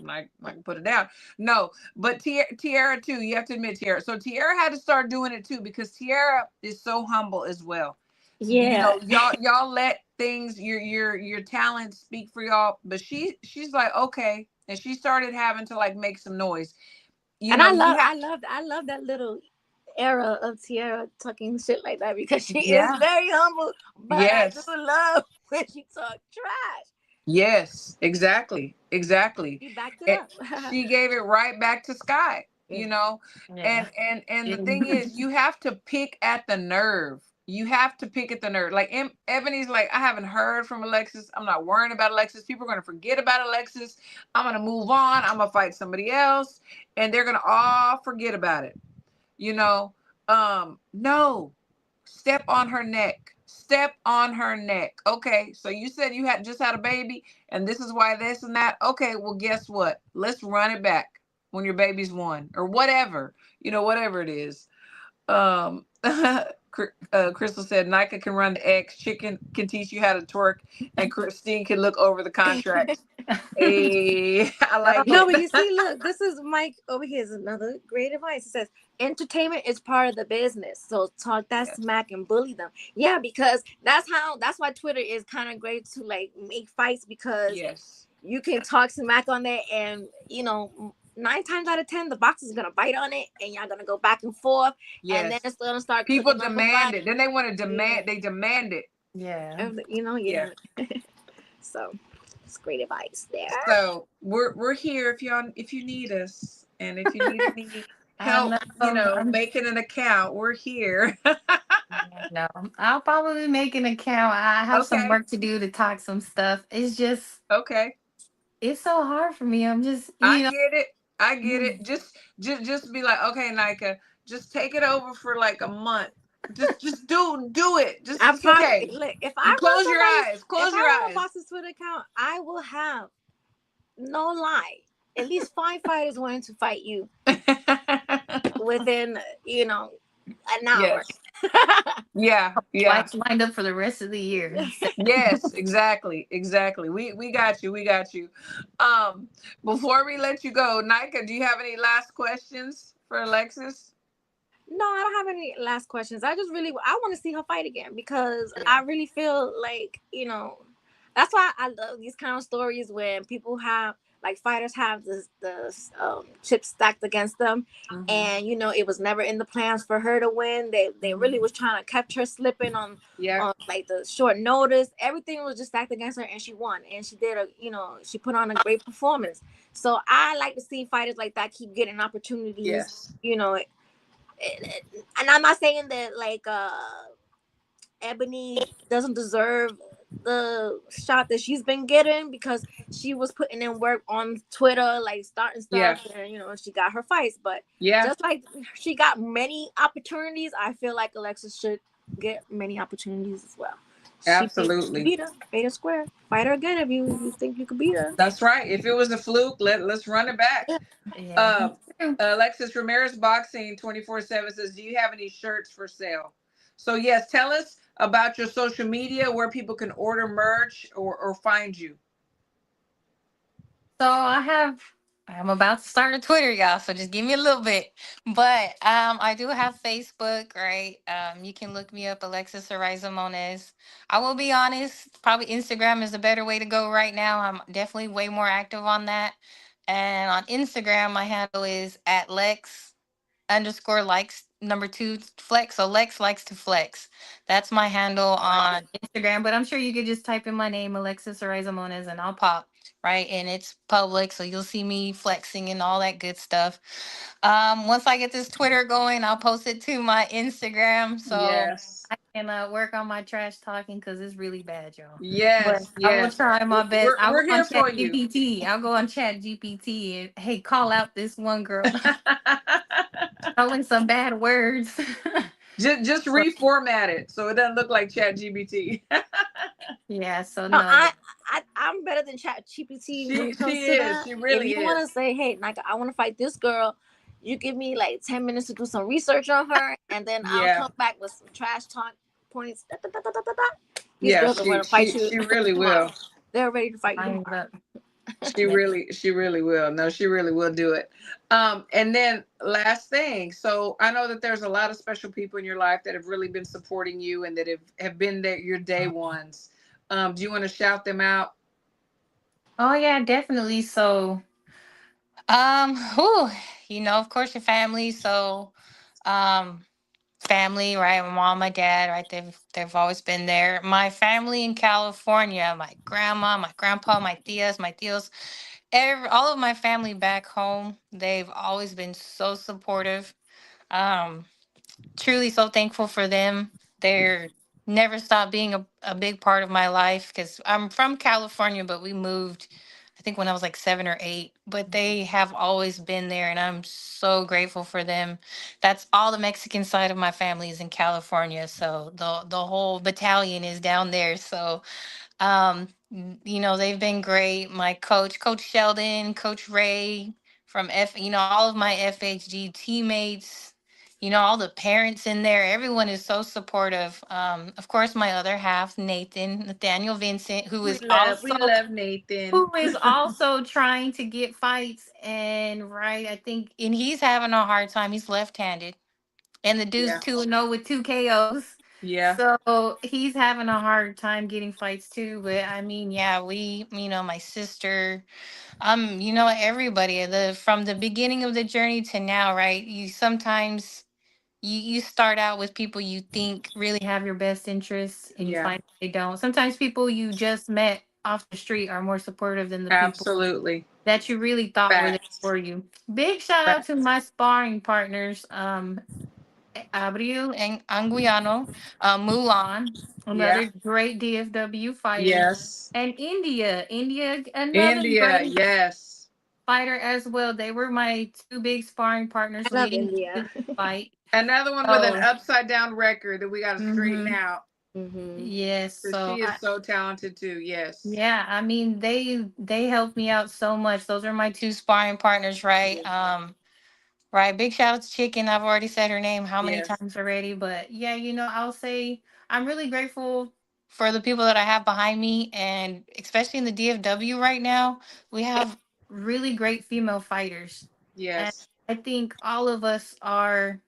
put it down. No, but Tiara too. You have to admit Tiara. So Tiara had to start doing it too because Tiara is so humble as well. Yeah. Y'all let things your talent speak for y'all. But she's like okay, and she started having to like make some noise. And You have I love that little era of Tiara talking shit like that because she is yeah very humble. But I do yes. love when she talk trash. Yes, exactly, exactly. She backed it And up. she gave it right back to Sky, Yeah. yeah, and the it- thing is, you have to pick at the nerve. You have to pick at the nerve. Like Ebony's like, I haven't heard from Alexis. I'm not worrying about Alexis. People are gonna forget about Alexis. I'm gonna move on. I'm gonna fight somebody else, and they're gonna all forget about it. You know, no, step on her neck. Step on her neck. Okay, so you said you had just had a baby, and this is why this and that. Okay, well, guess what? Let's run it back when your baby's one or whatever. Whatever it is. Crystal said Nayka can run the X. Chicken can teach you how to twerk, and Christine can look over the contract. Hey, I like No, oh, but it. you see, look, this is Mike over here is another great advice. It says entertainment is part of the business. So talk that Yes. smack and bully them. Yeah, because that's why Twitter is kind of great to like make fights because Yes. you can talk smack on there and 9 times out of 10 the box is gonna bite on it and y'all gonna go back and forth and then Yes. it's gonna start People cooking up a demand fight. it. Then they want to Yeah. demand. They demand it. yeah. Yeah. Yeah. So it's great advice there. So we're here if you need us, and if you need any I help, know. making an account, we're here. No, I'll probably make an account. I have some Okay. work to do to talk some stuff. It's just, Okay. it's so hard for me. I'm just, I get it. I get yeah. it. Just be like, okay, Nika, just take it over for like a month. Just do it. I It's promise. okay. Look, You close your eyes. if Close your I run a eyes. boss's Twitter account, I will have no lie. At least 5 fighters wanting to fight you within, an hour. Yes. Yeah. Yeah. Flights lined up for the rest of the year. Yes, exactly, exactly. We got you. We got you. Um, Before we let you go, Nika, do you have any last questions for Alexis? No, I don't have any last questions. I want to see her fight again because Yeah. I really feel like, that's why I love these kind of stories when people have like fighters have the chips stacked against them, Mm-hmm. and it was never in the plans for her to win. They really Mm-hmm. was trying to catch her slipping Yeah. on like the short notice. Everything was just stacked against her, and she won. And she did she put on a great performance. So I like to see fighters like that keep getting opportunities. Yes. And I'm not saying that like Ebony doesn't deserve the shot that she's been getting because she was putting in work on Twitter, like starting Yeah. stuff, and she got her fights. But Yeah. just like she got many opportunities, I feel like Alexis should get many opportunities as well. She Absolutely. beat her, fair and square. Fight her again if you think you could beat her. That's right. If it was a fluke, let's run it back. Yeah. Yeah. Uh, Alexis Ramirez Boxing 24/7 says, "Do you have any shirts for sale?" So yes, tell us about your social media where people can order merch or find you. So I'm about to start a Twitter, y'all. So just give me a little bit. But I do have Facebook, right? You can look me up, Alexis Araiza Moniz. I will be honest, probably Instagram is the better way to go right now. I'm definitely way more active on that. And on Instagram, my handle is at Lex underscore likes number two flex. So Lex likes to flex. That's my handle I like on it. Instagram. But I'm sure you could just type in my name, Alexis Araiza Moniz, and I'll pop, right? And it's public, so you'll see me flexing and all that good stuff. Once I get this Twitter going, I'll post it to my Instagram. So Yes. I can work on my trash talking because it's really bad, y'all. But Yes. I will Yes. try my best. I'll go We're on here Chat for you. GPT. I'll go on Chat GPT and hey, call out this one girl calling some bad words. Just reformat it so it doesn't look like Chat GBT. Yeah, so No, no, yeah. I'm better than Chat GPT when she it comes she to is. that. She If really you want is. to say, hey, like I want to fight this girl, you give me like 10 minutes to do some research on her, and then I'll Yeah. come back with some trash talk points. Da, da, da, da, da, da, da. These Yeah, girls are she ready to fight she you she really tomorrow. will. They're ready to fight you Lines tomorrow. up. She Yeah. really will. No, she really will do it. And then last thing. So I know that there's a lot of special people in your life that have really been supporting you and that have been there your day ones. Do you want to shout them out? Oh yeah, definitely. So whew, of course your family. So um family, right? My mom, my dad, right? They've always been there. My family in California, my grandma, my grandpa, my tios, all of my family back home, they've always been so supportive. Um, Truly so thankful for them. They're never stopped being a big part of my life because I'm from California, but we moved, I think, when I was like 7 or 8. But they have always been there, and I'm so grateful for them. That's all the Mexican side of my family is in California, so the whole battalion is down there. So they've been great. My Coach Sheldon, Coach Ray from all of my FHG teammates, all the parents in there, everyone is so supportive. Of course, my other half, Nathaniel Vincent, We love Nathan. who is also trying to get fights, and right, I think, and he's having a hard time. He's left-handed, and the dude's Yeah. 2-0 with 2 KOs. Yeah. So he's having a hard time getting fights too. But I mean, yeah, my sister, everybody, from the beginning of the journey to now, right? You sometimes you start out with people you think really have your best interests, and you Yeah. find they don't. Sometimes people you just met off the street are more supportive than the people Absolutely. that you really thought were there Facts. for you. Big shout out to Facts. my sparring partners, Abreu and Anguiano, Mulan, Yeah. another great DFW fighter, Yes. and India, another India. great Yes. fighter as well. They were my two big sparring partners I love leading to India. this fight. Another one with an So, upside down record that we got to straighten hmm out. Hmm. yes, Because so she is so talented too. Yes. yeah, I mean they helped me out so much. Those are my two sparring partners, right? Right. Big shout out to Chicken. I've already said her name how many Yes. times already. But yeah, I'll say I'm really grateful for the people that I have behind me. And especially in the DFW right now, we have really great female fighters. And Yes. I think all of us are,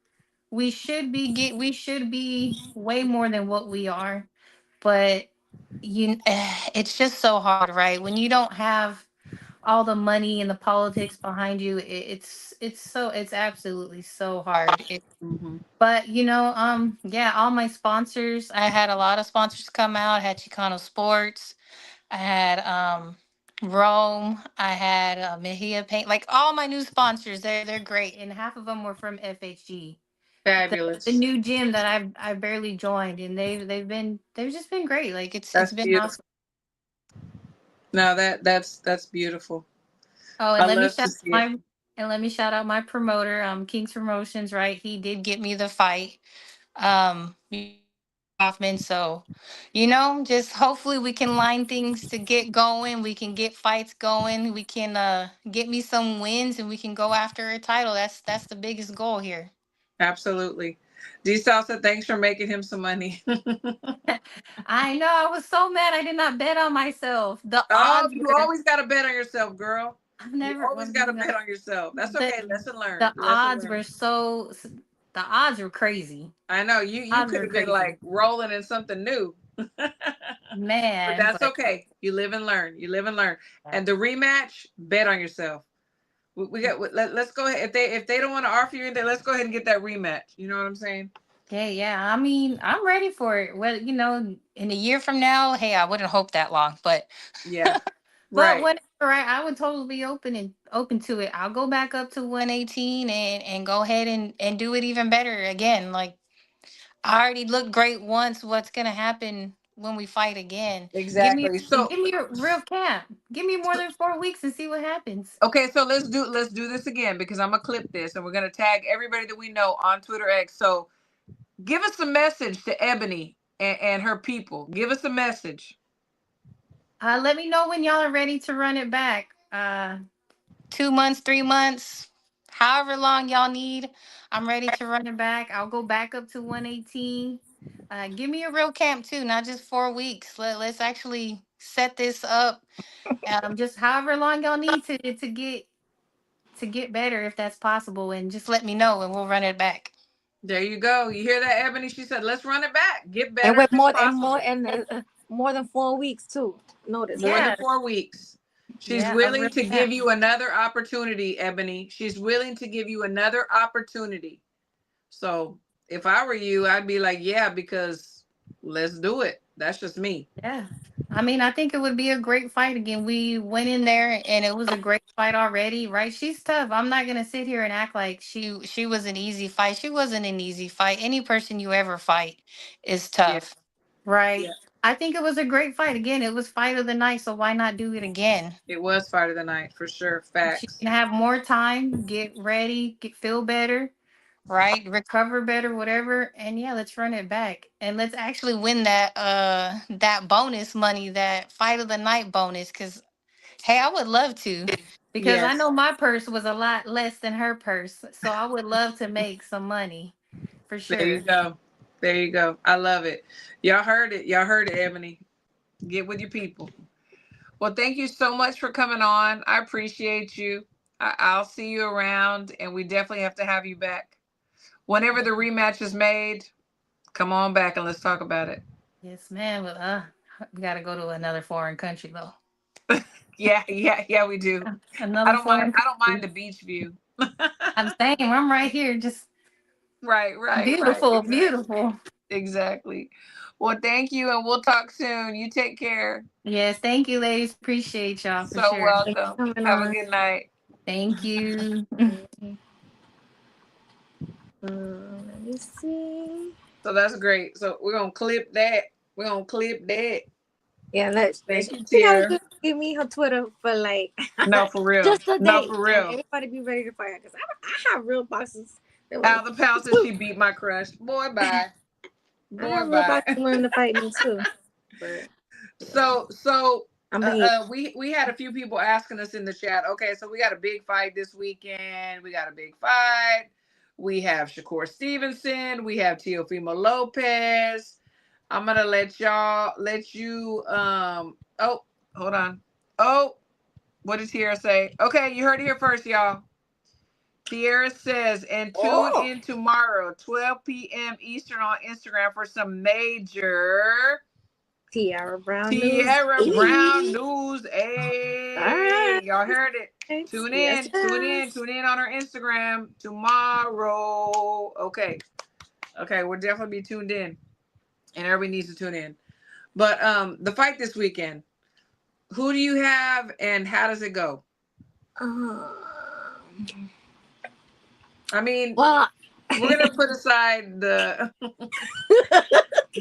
we should be way more than what we are. But it's just so hard, right? When you don't have all the money and the politics behind you, it's absolutely so hard. Hmm. But yeah, all my sponsors, I had a lot of sponsors come out. I had Chicano Sports, I had Rome, I had Mejia Paint, like all my new sponsors. They're great, and half of them were from FHG, the Fabulous. new gym that I barely joined, and they've just been great. Like it's That's been beautiful. awesome. No, that's beautiful. Oh, I love to see it. let me shout out my promoter, King's Promotions, right? He did get me the fight. Um Hoffman. So, just hopefully we can line things to get going. We can get fights going. We can get me some wins and we can go after a title. That's the biggest goal here. Absolutely. D Salsa, thanks for making him some money. I know, I was so mad I did not bet on myself. The Oh, odds you were always got to bet on yourself, girl. I've You never always well, got to bet on yourself. That's the okay. Lesson learned. the Lesson odds learned. were the odds were crazy. I know you Odds could were have been crazy. like rolling in something new. But Man, that's but okay. You live and learn. You live and learn. yeah. And the rematch, bet on yourself. We got let's go ahead. If they don't want to offer you anything, let's go ahead and get that rematch. You know what I'm saying? Okay, yeah. I mean, I'm ready for it. Well, in a year from now, hey, I wouldn't hope that long, but Yeah. but Right. whatever, right? I would totally be open to it. I'll go back up to 118 and go ahead and do it even better again. Like I already looked great once. What's gonna happen when we fight again? Exactly. Give me a real camp. Give me more than 4 weeks and see what happens. Okay, so let's do this again because I'm gonna clip this and we're gonna tag everybody that we know on Twitter X. So Give us a message to Ebanie and her people. Give us a message. Let me know when y'all are ready to run it back. 2 months, 3 months, however long y'all need. I'm ready to run it back. I'll go back up to 118. Give me a real camp too, not just 4 weeks. Let's actually set this up. Just however long y'all need to get better, if that's possible, and just let me know and we'll run it back. There you go. You hear that, Ebanie? She said, "Let's run it back. Get better And with if it's more and more possible." and more than 4 weeks too. Notice More that. than Yeah, 4 weeks. She's yeah, a willing real to camp. give you another opportunity, Ebanie. She's willing to give you another opportunity. So if I were you, I'd be like, yeah, because let's do it. That's just me. Yeah. I mean, I think it would be a great fight again. We went in there and it was a great fight already, right? She's tough. I'm not gonna sit here and act like she was an easy fight. She wasn't an easy fight. Any person you ever fight is Yeah, tough, right? yeah. I think it was a great fight. Again, it was fight of the night, so why not do it again? It was fight of the night for sure. She Facts. can have more time, get ready, feel better, right? Recover better, whatever. And yeah, let's run it back. And let's actually win that bonus money, that fight of the night bonus. Cause hey, I would love to. Because I Yes. know my purse was a lot less than her purse. So I would love to make some money for There you sure. go. There you go. I love it. Y'all heard it. Y'all heard it, Ebony. Get with your people. Well, thank you so much for coming on. I appreciate you. I'll see you around, and we definitely have to have you back. Whenever the rematch is made, come on back and let's talk about it. Yes, man. But we gotta go to another foreign country though. Yeah, yeah, yeah, we do. I Another don't mind. foreign I don't mind country. the beach view. I'm saying I'm right here. Just Right, right, right. beautiful, Exactly. beautiful. Exactly. Well, thank you, and we'll talk soon. You take care. Yes, thank you, ladies. Appreciate y'all for So sure. Thanks welcome. for coming Have a on. good night. Thank you. Mhm. Let me see. So that's great. So we're gonna clip that. We're gonna clip that. Yeah, let's. Thank you, She gotta Tiara. give me her Twitter for like No, for real. just a No, day, for and real. everybody be ready to fight her because I have real boxes that want Al the to Pound said too. she beat my crush. Boy, bye. I Boy, have real bye. boxes wanting to fight me too, but So I'm behaving. we had a few people asking us in the chat. Okay, so we got a big fight this weekend. We got a big fight. We have Shakur Stevenson. We have Teofimo Lopez. I'm gonna let you oh, hold on. Oh, what did Tiara say? Okay, you heard it here first, y'all. Tiara says, and tune Oh, in tomorrow, 12 p.m. Eastern on Instagram for some major Tiara Brown news. Tierra Brown Eee. news. All right. Hey, y'all heard it. Tune Yes, in, tune in, yes. tune in on our Instagram tomorrow. Okay. Okay, we'll definitely be tuned in. And everybody needs to tune in. But the fight this weekend, who do you have and how does it go? Um, I mean, well, we're gonna put aside the we're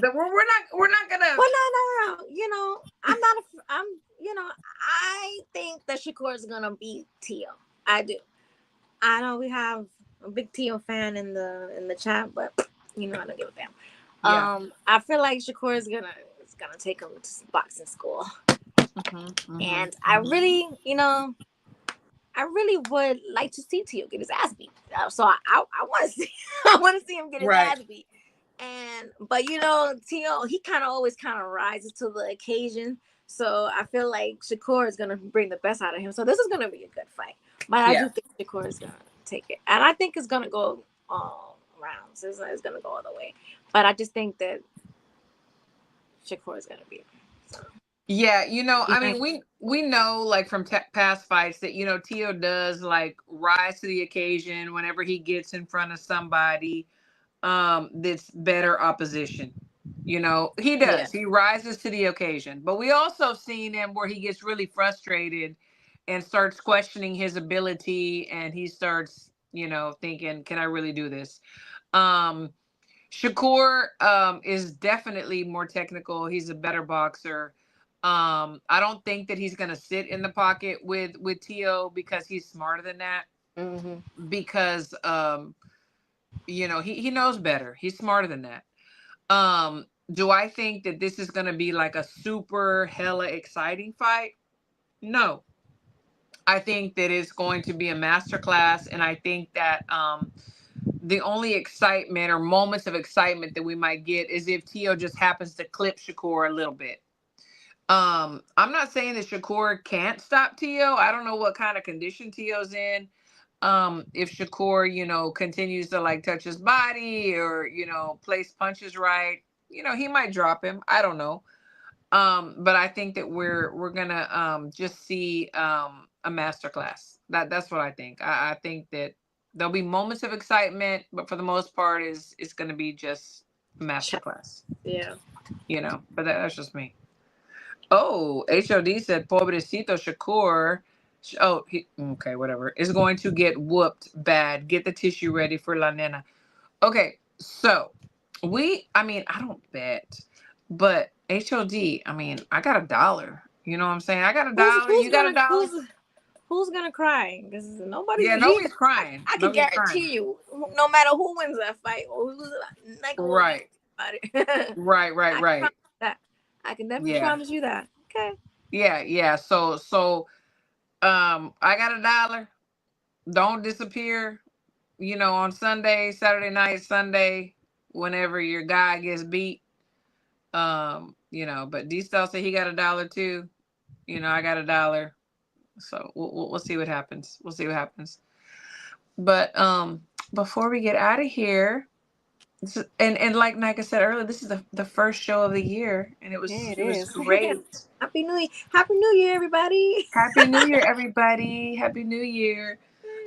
not gonna well, no. I'm not. I'm. I think that Shakur is gonna beat Tio. I do. I know we have a big Tio fan in the chat, but I don't give a damn. yeah. I feel like Shakur is gonna take him to boxing school, and I really would like to see Tio get his ass beat. So I want to see I want to see him get his Right. ass beat. But Tio, he always rises to the occasion. So I feel like Shakur is gonna bring the best out of him. So this is gonna be a good fight. But I Yeah. do think Shakur is gonna take it, and I think it's gonna go all rounds. It's gonna go all the way. But I just think that Shakur is gonna beat him. So. Yeah, I Yeah. mean, we know like from past fights that Tio does like rise to the occasion whenever he gets in front of somebody that's better opposition. He Yeah. does. He rises to the occasion. But we also have seen him where he gets really frustrated and starts questioning his ability and he starts, thinking, can I really do this? Shakur is definitely more technical. He's a better boxer. I don't think that he's gonna sit in the pocket with Tio because he's smarter than that. Mm-hmm. Because You know, he knows better. He's smarter than that. Do I think that this is gonna be like a super hella exciting fight? No. I think that it's going to be a masterclass, and I think that the only excitement or moments of excitement that we might get is if Tio just happens to clip Shakur a little bit. I'm not saying that Shakur can't stop Tio. I don't know what kind of condition Tio's in. If Shakur, you know, continues to like touch his body or, you know, place punches right, you know, he might drop him. I don't know. But I think that we're gonna just see a masterclass. That's what I think. I think that there'll be moments of excitement, but for the most part, is gonna be just a masterclass. Yeah. You know, but that's just me. Oh, HOD said, "Pobrecito Shakur." Oh, okay, whatever. Is going to get whooped bad. Get the tissue ready for La Nena. Okay, so I mean, I don't bet, but HOD, I mean, I got $1. You know what I'm saying? I got $1. You got $1? Who's gonna cry? Because nobody's. Yeah, nobody's crying. I can Nobody's crying. guarantee you, no matter who wins that fight or who's like, Right. about it. Right. I can Right. promise that. I can definitely Yeah. promise you that. Okay. Yeah. So, I got $1. Don't disappear. You know, on Sunday, Saturday night, Sunday, whenever your guy gets beat. You know, but D-Style said he got $1 too. You know, I got $1. So we'll see what happens. We'll see what happens. But before we get out of here, and like Nayka said earlier, this is the first show of the year, and it was great. Happy New Year, everybody. Happy New Year, everybody. Happy New Year.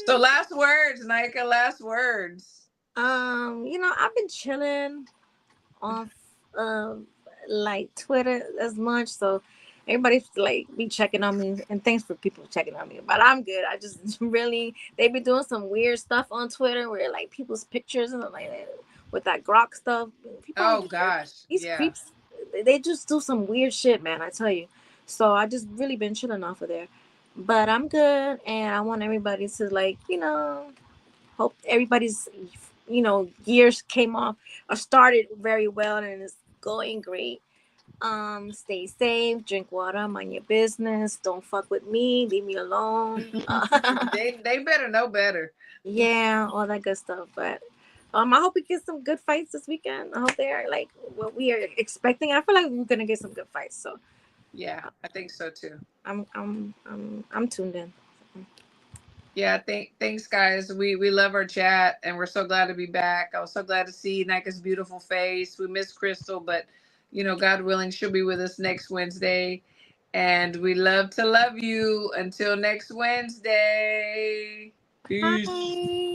So last words, Nayka, last words. You know, I've been chilling off like Twitter as much, so everybody's like be checking on me, and thanks for people checking on me. But I'm good. I just really they've been doing some weird stuff on Twitter where like people's pictures and like with that Grok stuff. People Oh gosh, these yeah. creeps, they just do some weird shit, man. I tell you. So I just really been chilling off of there. But I'm good, and I want everybody to like hope everybody's years came off or started very well and is going great. Stay safe, drink water, mind your business, don't fuck with me, leave me alone. They better know better. Yeah, all that good stuff. But I hope we get some good fights this weekend. I hope they are like what we are expecting. I feel like we're gonna get some good fights. So yeah, I think so too. I'm tuned in. Yeah, thanks guys. We love our chat and we're so glad to be back. I was so glad to see Nayka's beautiful face. We miss Crystal, but you know, God willing, she'll be with us next Wednesday. And we love to love you. Until next Wednesday. Peace. Bye.